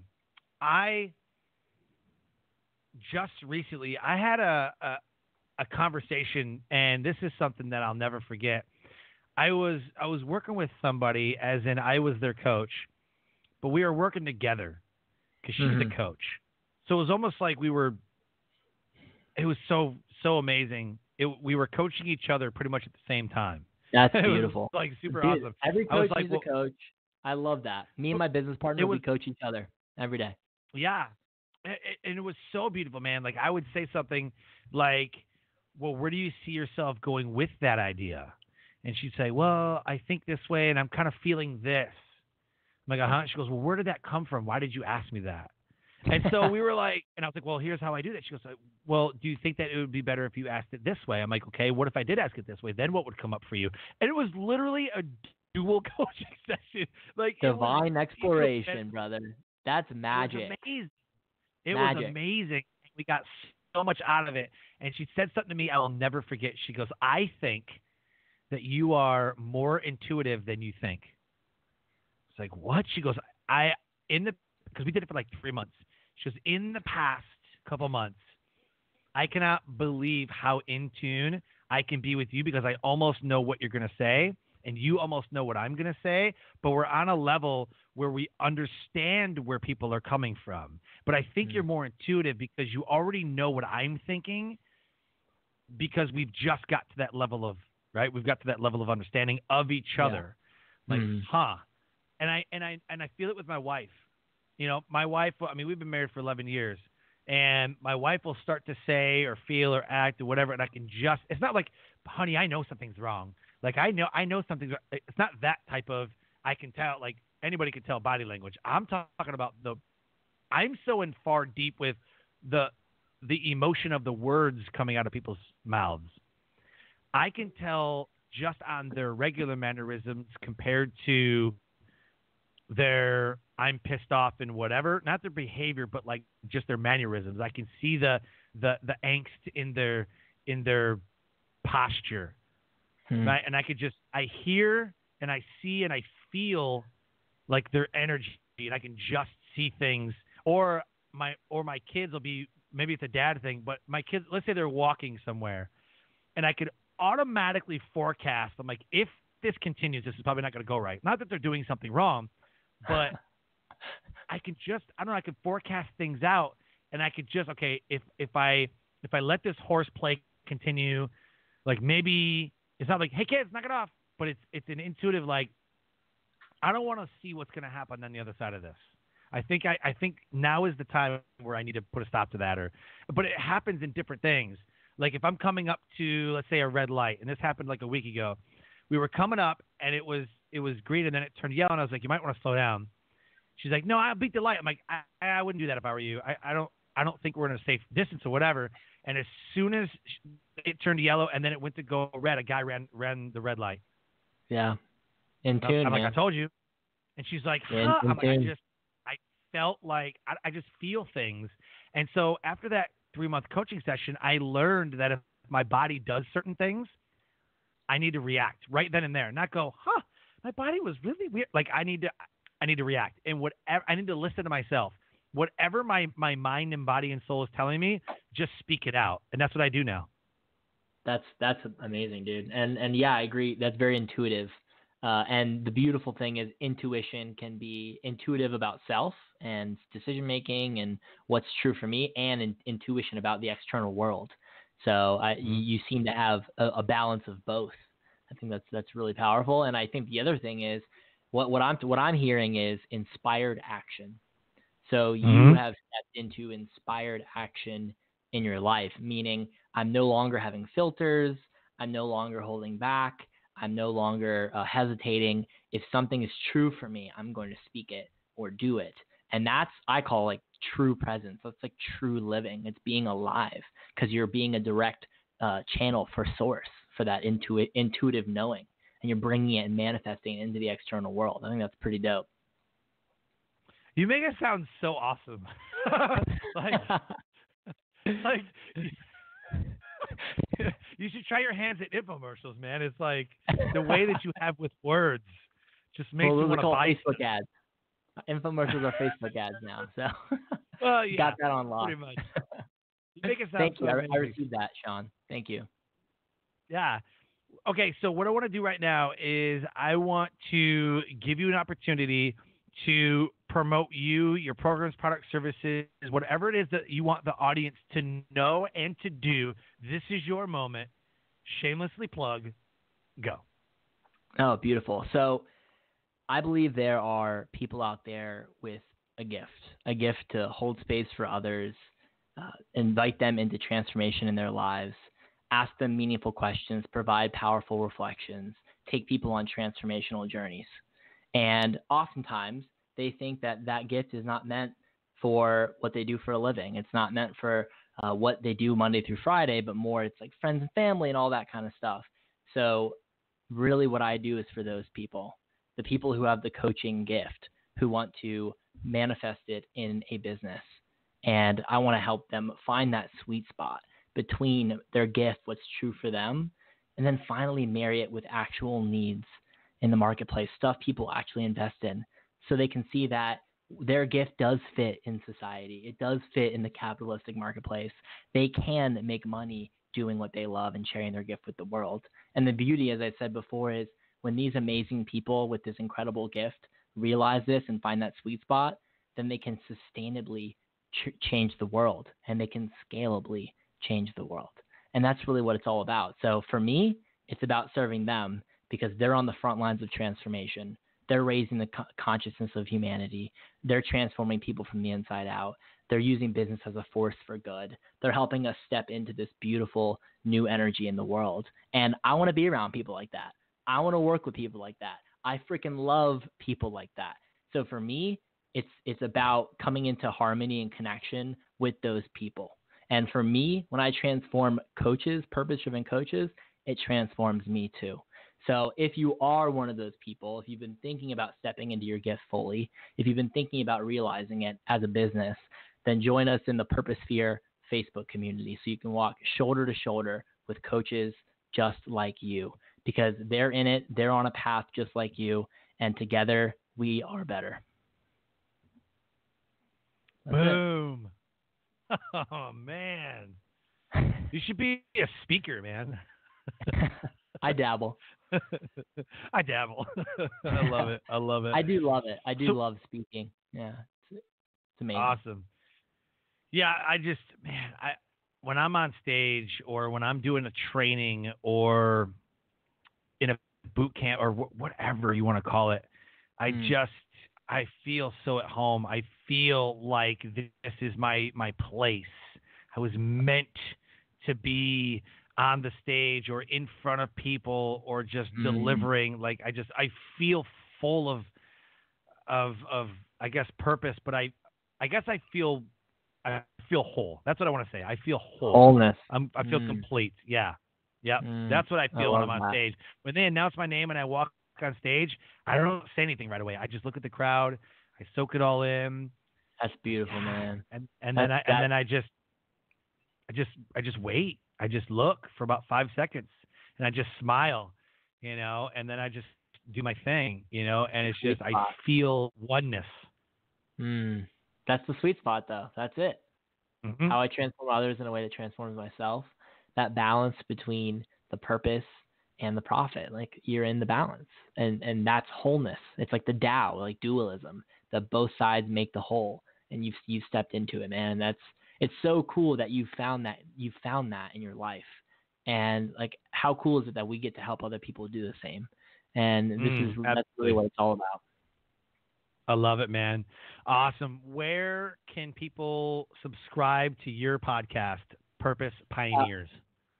Just recently, I had a conversation, and this is something that I'll never forget. I was working with somebody, as in I was their coach, but we were working together because she's the coach. So it was almost like it was so amazing. We were coaching each other pretty much at the same time. That's beautiful. Like super awesome. Every coach is a coach. I love that. Me and my business partner, we coach each other every day. Yeah. And it was so beautiful, man. Like I would say something like, well, where do you see yourself going with that idea? And she'd say, well, I think this way, and I'm kind of feeling this. I'm like, uh-huh. She goes, well, where did that come from? Why did you ask me that? And so we were like, and I was like, well, here's how I do that. She goes, well, do you think that it would be better if you asked it this way? I'm like, okay, what if I did ask it this way? Then what would come up for you? And it was literally a dual coaching session. Like divine exploration, brother. That's magic. It was amazing. It was amazing. We got so much out of it. And she said something to me I will never forget. She goes, I think that you are more intuitive than you think. It's like, what? She goes, because we did it for like 3 months. She goes, in the past couple months, I cannot believe how in tune I can be with you because I almost know what you're going to say. And you almost know what I'm going to say, but we're on a level where we understand where people are coming from. But I think you're more intuitive because you already know what I'm thinking, because we've just got to that level of, right? We've got to that level of understanding of each other. Like, I feel it with my wife. You know, my wife, I mean, we've been married for 11 years, and my wife will start to say or feel or act or whatever, and I can just, it's not like, honey, I know something's wrong. Like, I know something's wrong. It's not that type of, I can tell, like, anybody can tell body language. I'm talking about I'm so in far deep with the emotion of the words coming out of people's mouths. I can tell just on their regular mannerisms compared to their I'm pissed off and whatever, not their behavior, but like just their mannerisms. I can see the angst in their posture. Right? And I hear and I see and I feel like their energy, and I can just see things. Or my kids will be, maybe it's a dad thing, but my kids, let's say they're walking somewhere, and I could automatically forecast. I'm like, if this continues, this is probably not going to go right. Not that they're doing something wrong, but I can just, I don't know, I can forecast things out, and I could just, okay, if I let this horseplay continue, like maybe it's not like, hey kids, knock it off, but it's an intuitive, like, I don't want to see what's going to happen on the other side of this. I think now is the time where I need to put a stop to that, but it happens in different things. Like if I'm coming up to, let's say, a red light, and this happened like a week ago, we were coming up and it was green, and then it turned yellow, and I was like, you might want to slow down. She's like, no, I'll beat the light. I'm like, I wouldn't do that if I were you. I don't think we're in a safe distance or whatever. And as soon as it turned yellow and then it went to go red, a guy ran the red light. Yeah. In tune, I'm man. like, I told you. And she's like, huh? I'm like, I felt like I just feel things. And so after that 3-month coaching session, I learned that if my body does certain things, I need to react right then and there, not go, huh, my body was really weird. Like I need to react, and whatever, I need to listen to myself. Whatever my mind and body and soul is telling me, just speak it out. And that's what I do now. That's amazing, dude. And yeah, I agree. That's very intuitive. And the beautiful thing is intuition can be intuitive about self and decision making and what's true for me, and intuition about the external world. So you seem to have a balance of both. I think that's really powerful. And I think the other thing is what I'm hearing is inspired action. So you have stepped into inspired action in your life, meaning I'm no longer having filters. I'm no longer holding back. I'm no longer hesitating. If something is true for me, I'm going to speak it or do it. And that's, I call like true presence. That's like true living. It's being alive because you're being a direct channel for source for that intuitive knowing. And you're bringing it and manifesting it into the external world. I think that's pretty dope. You make it sound so awesome. like you should try your hands at infomercials, man. It's like the way that you have with words just makes me want to buy Facebook ads. Infomercials are Facebook ads now, so well, yeah, got that on lock. Pretty much. You make it sound Thank so you. amazing. I received that, Sean. Thank you. Yeah. Okay, so what I want to do right now is I want to give you an opportunity to promote you, your programs, products, services, whatever it is that you want the audience to know and to do. This is your moment. Shamelessly plug. Go. Oh, beautiful. So I believe there are people out there with a gift to hold space for others, invite them into transformation in their lives, ask them meaningful questions, provide powerful reflections, take people on transformational journeys. And oftentimes they think that gift is not meant for what they do for a living. It's not meant for what they do Monday through Friday, but more it's like friends and family and all that kind of stuff. So really what I do is for those people, the people who have the coaching gift, who want to manifest it in a business. And I want to help them find that sweet spot between their gift, what's true for them, and then finally marry it with actual needs in the marketplace, stuff people actually invest in, so they can see that their gift does fit in society. It does fit in the capitalistic marketplace. They can make money doing what they love and sharing their gift with the world. And the beauty, as I said before, is when these amazing people with this incredible gift realize this and find that sweet spot, then they can sustainably change the world, and they can scalably change the world. And that's really what it's all about. So for me, it's about serving them because they're on the front lines of transformation. They're raising the consciousness of humanity. They're transforming people from the inside out. They're using business as a force for good. They're helping us step into this beautiful new energy in the world. And I want to be around people like that. I want to work with people like that. I freaking love people like that. So for me, it's about coming into harmony and connection with those people. And for me, when I transform coaches, purpose-driven coaches, it transforms me too. So if you are one of those people, if you've been thinking about stepping into your gift fully, if you've been thinking about realizing it as a business, then join us in the Purposphere Facebook community so you can walk shoulder to shoulder with coaches just like you, because they're in it, they're on a path just like you, and together we are better. That's Boom. Oh, man. You should be a speaker, man. I dabble. I dabble. I love it. I love it. I do love it. I do love speaking. Yeah. It's amazing. Awesome. Yeah, when I'm on stage or when I'm doing a training or in a boot camp or whatever you want to call it, I feel so at home. I feel like this is my place. I was meant to be on the stage or in front of people or just delivering. Like I feel full of I guess purpose, but I guess I feel whole. That's what I want to say. I feel whole. Wholeness. I feel complete. Yeah. Yep. That's what I feel when I'm on stage. When they announce my name and I walk on stage, I don't say anything right away. I just look at the crowd. I soak it all in. That's beautiful, man. And then I just wait. I just look for about 5 seconds and I just smile, and then I just do my thing, and it's just, I feel oneness. That's the sweet spot though. That's it. Mm-hmm. How I transform others in a way that transforms myself. That balance between the purpose and the profit, like you're in the balance, and that's wholeness. It's like the Tao, like dualism, that both sides make the whole, and you've stepped into it, man. It's so cool that you found that in your life, and like how cool is it that we get to help other people do the same, and that's really what it's all about. I love it, man. Awesome. Where can people subscribe to your podcast, Purpose Pioneers?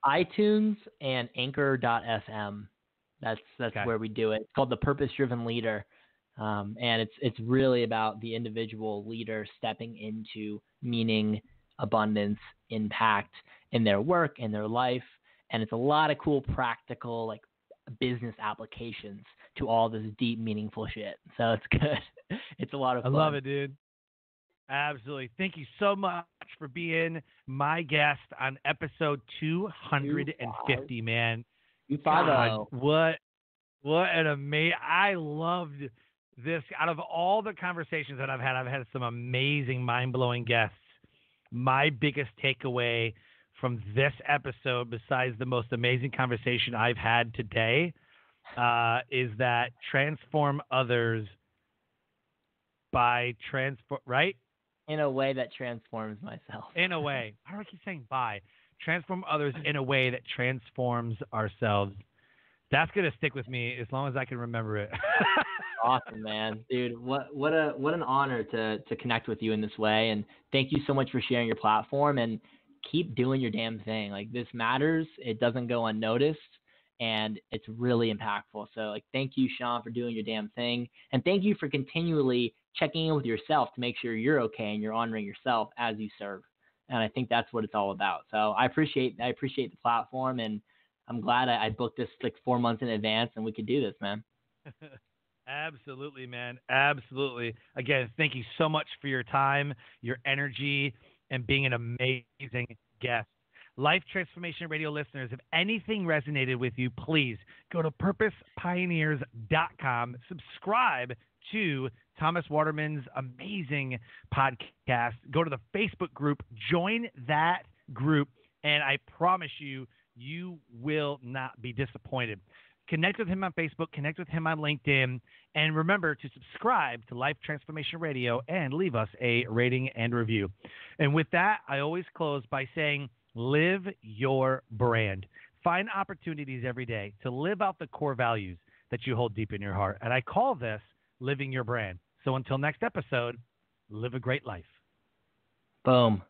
iTunes and Anchor.fm. That's okay. where we do it. It's called The Purpose-Driven Leader, and it's really about the individual leader stepping into meaning, abundance, impact in their work, in their life, and it's a lot of cool practical like business applications to all this deep, meaningful shit. So it's good. It's a lot of fun. I love it, dude. Absolutely. Thank you so much for being my guest on episode 250, man. God, what an amazing. I loved this. Out of all the conversations that I've had some amazing, mind-blowing guests. My biggest takeaway from this episode, besides the most amazing conversation I've had today, is that transform others by right? In a way that transforms myself. In a way. Why do I keep saying by? Transform others in a way that transforms ourselves. That's going to stick with me as long as I can remember it. Awesome, man. Dude, what an honor to connect with you in this way. And thank you so much for sharing your platform, and keep doing your damn thing. Like, this matters. It doesn't go unnoticed, and it's really impactful. So, like, thank you, Sean, for doing your damn thing. And thank you for continually checking in with yourself to make sure you're okay and you're honoring yourself as you serve. And I think that's what it's all about. So I appreciate the platform, and I'm glad I booked this like 4 months in advance and we could do this, man. Absolutely, man. Absolutely. Again, thank you so much for your time, your energy, and being an amazing guest. Life Transformation Radio listeners, if anything resonated with you, please go to purposepioneers.com, subscribe to Thomas Waterman's amazing podcast. Go to the Facebook group, join that group, and I promise you, you will not be disappointed. Connect with him on Facebook, connect with him on LinkedIn, and remember to subscribe to Life Transformation Radio and leave us a rating and review. And with that, I always close by saying, live your brand. Find opportunities every day to live out the core values that you hold deep in your heart. And I call this living your brand. So until next episode, live a great life. Boom.